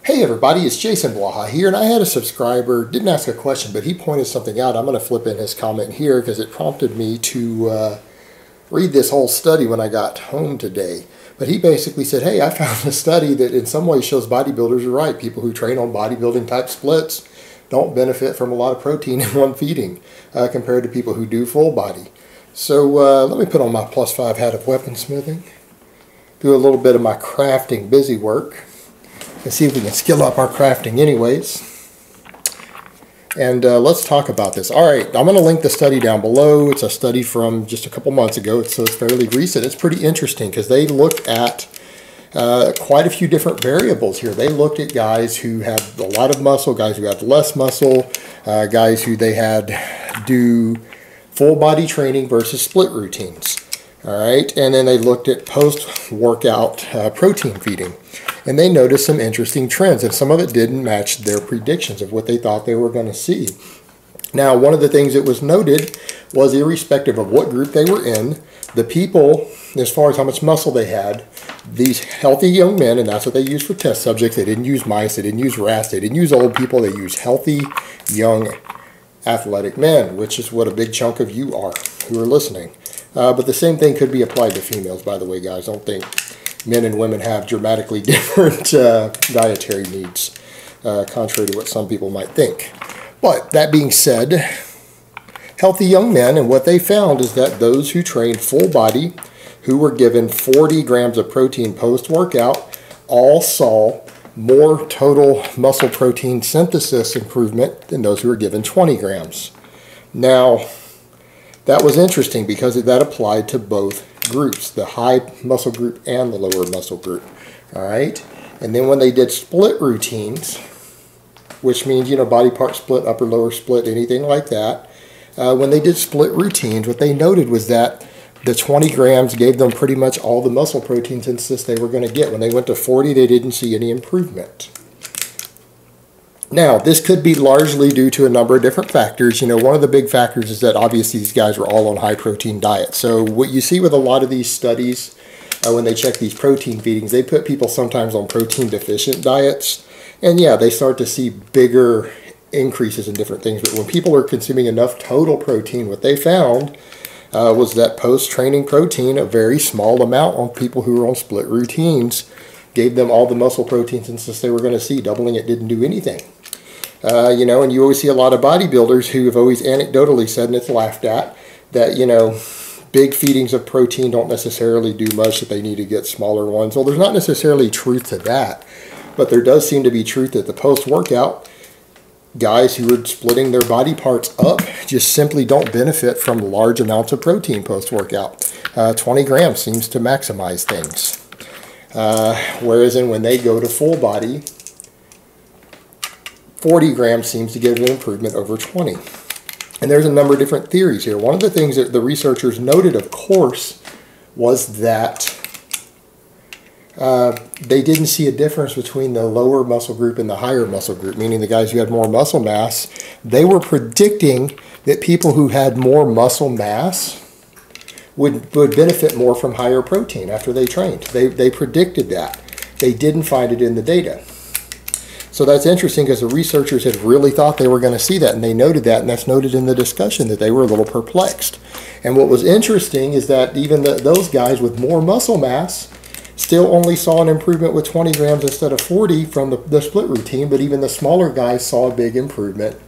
Hey everybody, it's Jason Blaha here, and I had a subscriber, didn't ask a question, but he pointed something out. I'm going to flip in his comment here because it prompted me to read this whole study when I got home today. But he basically said, hey, I found a study that in some ways shows bodybuilders are right. People who train on bodybuilding type splits don't benefit from a lot of protein in one feeding compared to people who do full body. So let me put on my +5 hat of weaponsmithing, do a little bit of my crafting busy work, and see if we can skill up our crafting anyways. And let's talk about this. All right, I'm going to link the study down below. It's a study from just a couple months ago, so it's fairly recent. It's pretty interesting because they looked at quite a few different variables here. They looked at guys who had a lot of muscle, guys who had less muscle, guys who they had do full body training versus split routines. All right, and then they looked at post-workout protein feeding. And they noticed some interesting trends, and some of it didn't match their predictions of what they thought they were going to see. Now, one of the things that was noted was, irrespective of what group they were in, the people, as far as how much muscle they had, these healthy young men, and that's what they used for test subjects. They didn't use mice, they didn't use rats, they didn't use old people, they used healthy, young, athletic men, which is what a big chunk of you are who are listening. But the same thing could be applied to females, by the way, guys. Don't think men and women have dramatically different dietary needs, contrary to what some people might think. But that being said, healthy young men, and what they found is that those who trained full body, who were given 40 grams of protein post-workout, all saw more total muscle protein synthesis improvement than those who were given 20 grams. Now, that was interesting because that applied to both groups, the high muscle group and the lower muscle group. All right, and then when they did split routines, which means, you know, body part split, upper lower split, anything like that, when they did split routines, what they noted was that the 20 grams gave them pretty much all the muscle protein synthesis they were going to get. When they went to 40, they didn't see any improvement. Now, this could be largely due to a number of different factors. You know, one of the big factors is that obviously these guys were all on high protein diets. So what you see with a lot of these studies, when they check these protein feedings, they put people sometimes on protein deficient diets. And yeah, they start to see bigger increases in different things. But when people are consuming enough total protein, what they found was that post-training protein, a very small amount on people who were on split routines, gave them all the muscle protein synthesis they were going to see. Doubling it didn't do anything. You know, and you always see a lot of bodybuilders who have always anecdotally said, and it's laughed at, that, you know, big feedings of protein don't necessarily do much, that they need to get smaller ones. Well, there's not necessarily truth to that, but there does seem to be truth that the post-workout guys who are splitting their body parts up just simply don't benefit from large amounts of protein post-workout. 20 grams seems to maximize things. Whereas when they go to full body, 40 grams seems to give an improvement over 20. And there's a number of different theories here. One of the things that the researchers noted, of course, was that they didn't see a difference between the lower muscle group and the higher muscle group, meaning the guys who had more muscle mass. They were predicting that people who had more muscle mass would benefit more from higher protein after they trained. They predicted that. They didn't find it in the data. So that's interesting because the researchers had really thought they were going to see that, and they noted that, and that's noted in the discussion that they were a little perplexed. And what was interesting is that even those guys with more muscle mass still only saw an improvement with 20 grams instead of 40 from the split routine, but even the smaller guys saw a big improvement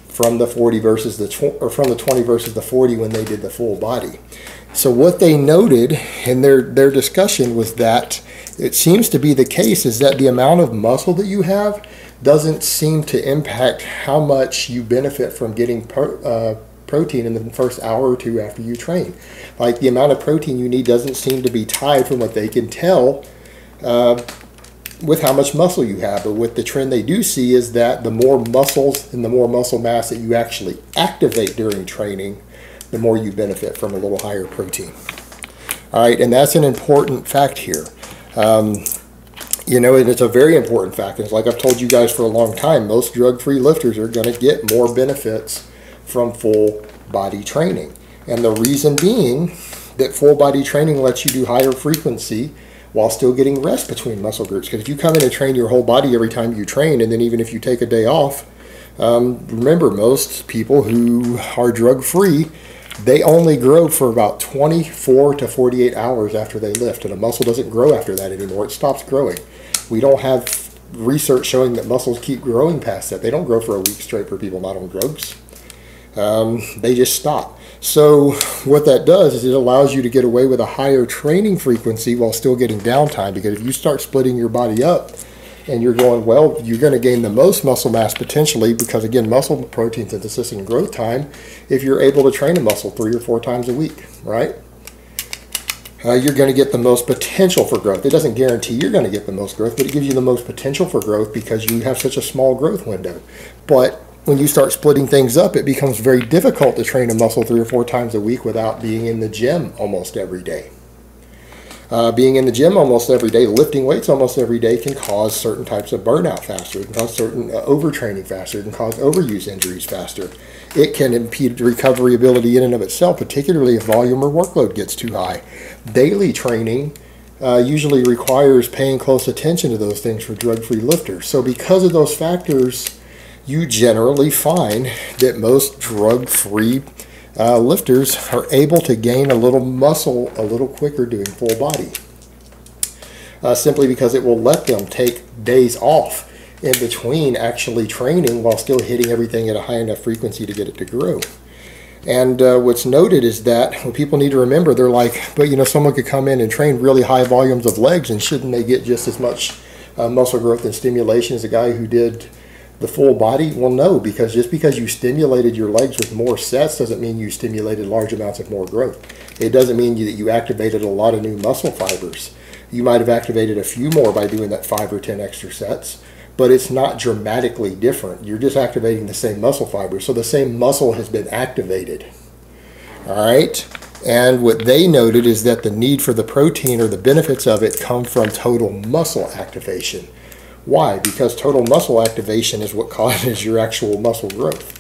from the 40 versus from the 20 versus the 40 when they did the full body. So what they noted in their discussion was that it seems to be the case is that the amount of muscle that you have doesn't seem to impact how much you benefit from getting protein in the first hour or two after you train. Like, the amount of protein you need doesn't seem to be tied, from what they can tell, with how much muscle you have. But what the trend they do see is that the more muscles and the more muscle mass that you actually activate during training, the more you benefit from a little higher protein. All right, and that's an important fact here. You know, and it's a very important fact. It's like I've told you guys for a long time, most drug-free lifters are going to get more benefits from full body training. And the reason being that full body training lets you do higher frequency while still getting rest between muscle groups. Because if you come in and train your whole body every time you train, and then even if you take a day off, remember, most people who are drug-free, they only grow for about 24 to 48 hours after they lift, and a muscle doesn't grow after that anymore. It stops growing. We don't have research showing that muscles keep growing past that. They don't grow for a week straight for people not on drugs. They just stop. So what that does is it allows you to get away with a higher training frequency while still getting downtime, because if you start splitting your body up and you're going, well, you're going to gain the most muscle mass potentially, because again, muscle protein synthesis and growth time, if you're able to train a muscle 3 or 4 times a week, right? You're going to get the most potential for growth. It doesn't guarantee you're going to get the most growth, but it gives you the most potential for growth because you have such a small growth window. But when you start splitting things up, it becomes very difficult to train a muscle 3 or 4 times a week without being in the gym almost every day. Being in the gym almost every day, lifting weights almost every day, can cause certain types of burnout faster. It can cause certain overtraining faster. It can cause overuse injuries faster. It can impede recovery ability in and of itself, particularly if volume or workload gets too high. Daily training usually requires paying close attention to those things for drug-free lifters. So because of those factors, you generally find that most drug-free lifters are able to gain a little muscle a little quicker doing full body, simply because it will let them take days off in between actually training while still hitting everything at a high enough frequency to get it to grow. And what's noted is that what people need to remember, they're like, but you know, someone could come in and train really high volumes of legs, and shouldn't they get just as much muscle growth and stimulation as a guy who did the full body? Well, no, because just because you stimulated your legs with more sets doesn't mean you stimulated large amounts of more growth. It doesn't mean that you activated a lot of new muscle fibers. You might have activated a few more by doing that 5 or 10 extra sets, but it's not dramatically different. You're just activating the same muscle fibers, so the same muscle has been activated. All right? And what they noted is that the need for the protein or the benefits of it come from total muscle activation. Why? Because total muscle activation is what causes your actual muscle growth.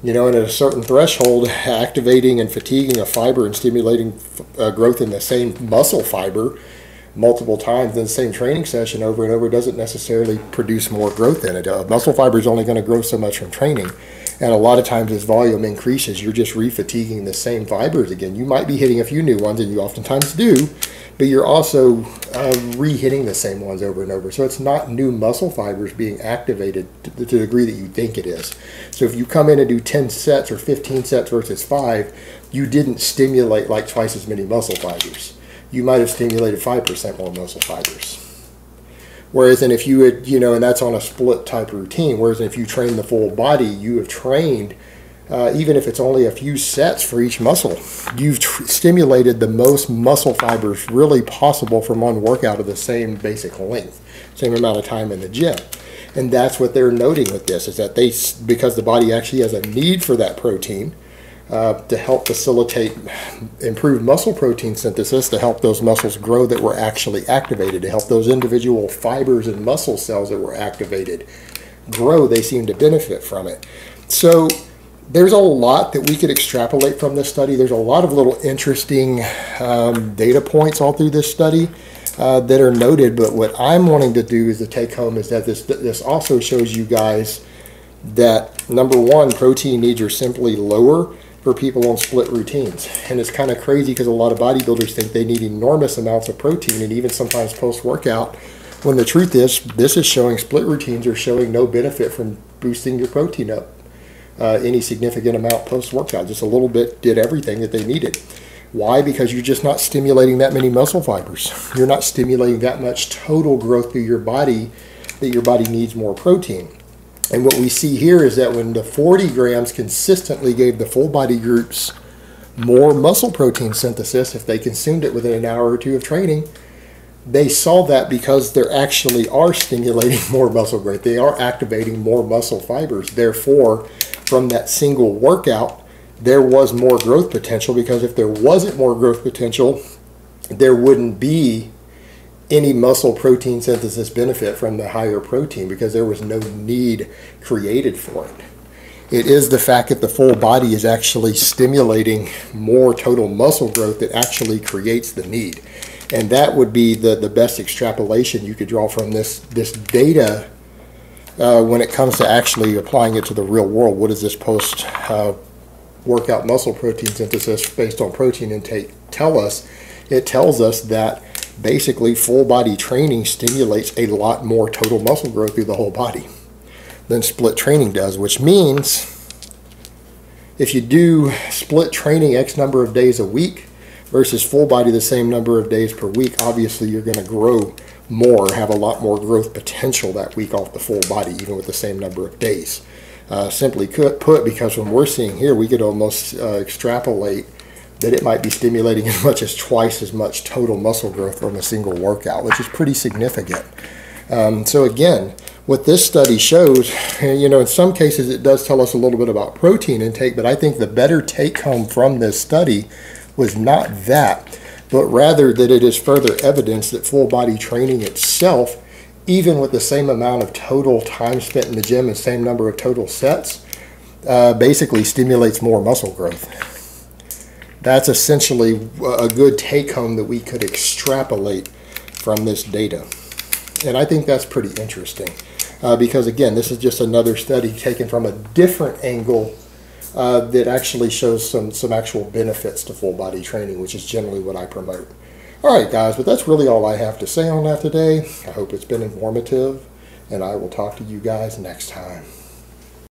You know, and at a certain threshold, activating and fatiguing a fiber and stimulating growth in the same muscle fiber multiple times in the same training session over and over doesn't necessarily produce more growth in it. A muscle fiber is only going to grow so much from training. And a lot of times as volume increases, you're just re-fatiguing the same fibers again. You might be hitting a few new ones, and you oftentimes do, but you're also re-hitting the same ones over and over. So it's not new muscle fibers being activated to the degree that you think it is. So if you come in and do 10 sets or 15 sets versus 5, you didn't stimulate like twice as many muscle fibers. You might have stimulated 5% more muscle fibers. Whereas, and if you had, you know, and that's on a split type routine, whereas if you train the full body, you have trained, even if it's only a few sets for each muscle, you've stimulated the most muscle fibers really possible from one workout of the same basic length, same amount of time in the gym. And that's what they're noting with this, is that because the body actually has a need for that protein, to help facilitate improved muscle protein synthesis, to help those muscles grow that were actually activated, to help those individual fibers and muscle cells that were activated grow, they seem to benefit from it. So there's a lot that we could extrapolate from this study. There's a lot of little interesting data points all through this study that are noted, but what I'm wanting to do is to take home is that this also shows you guys that, number one, protein needs are simply lower for people on split routines. And it's kind of crazy because a lot of bodybuilders think they need enormous amounts of protein, and even sometimes post-workout, when the truth is, this is showing split routines are showing no benefit from boosting your protein up any significant amount post-workout. Just a little bit did everything that they needed. Why? Because you're just not stimulating that many muscle fibers. You're not stimulating that much total growth through your body that your body needs more protein. And what we see here is that when the 40 grams consistently gave the full body groups more muscle protein synthesis, if they consumed it within an hour or two of training, they saw that because they actually are stimulating more muscle growth. They are activating more muscle fibers. Therefore, from that single workout, there was more growth potential, because if there wasn't more growth potential, there wouldn't be any muscle protein synthesis benefit from the higher protein, because there was no need created for it. It is the fact that the full body is actually stimulating more total muscle growth that actually creates the need. And that would be the best extrapolation you could draw from this data when it comes to actually applying it to the real world. What does this post workout muscle protein synthesis based on protein intake tell us? It tells us that basically full body training stimulates a lot more total muscle growth through the whole body than split training does, which means if you do split training X number of days a week versus full body the same number of days per week, obviously you're going to grow more, have a lot more growth potential that week off the full body, even with the same number of days. Simply put, because when we're seeing here, we could almost extrapolate that it might be stimulating as much as twice as much total muscle growth from a single workout, which is pretty significant. So again, what this study shows, in some cases it does tell us a little bit about protein intake, but I think the better take home from this study was not that, but rather that it is further evidence that full body training itself, even with the same amount of total time spent in the gym and same number of total sets, basically stimulates more muscle growth. That's essentially a good take home that we could extrapolate from this data. And I think that's pretty interesting because again, this is just another study taken from a different angle that actually shows some actual benefits to full body training, which is generally what I promote. All right, guys, but that's really all I have to say on that today. I hope it's been informative, and I will talk to you guys next time.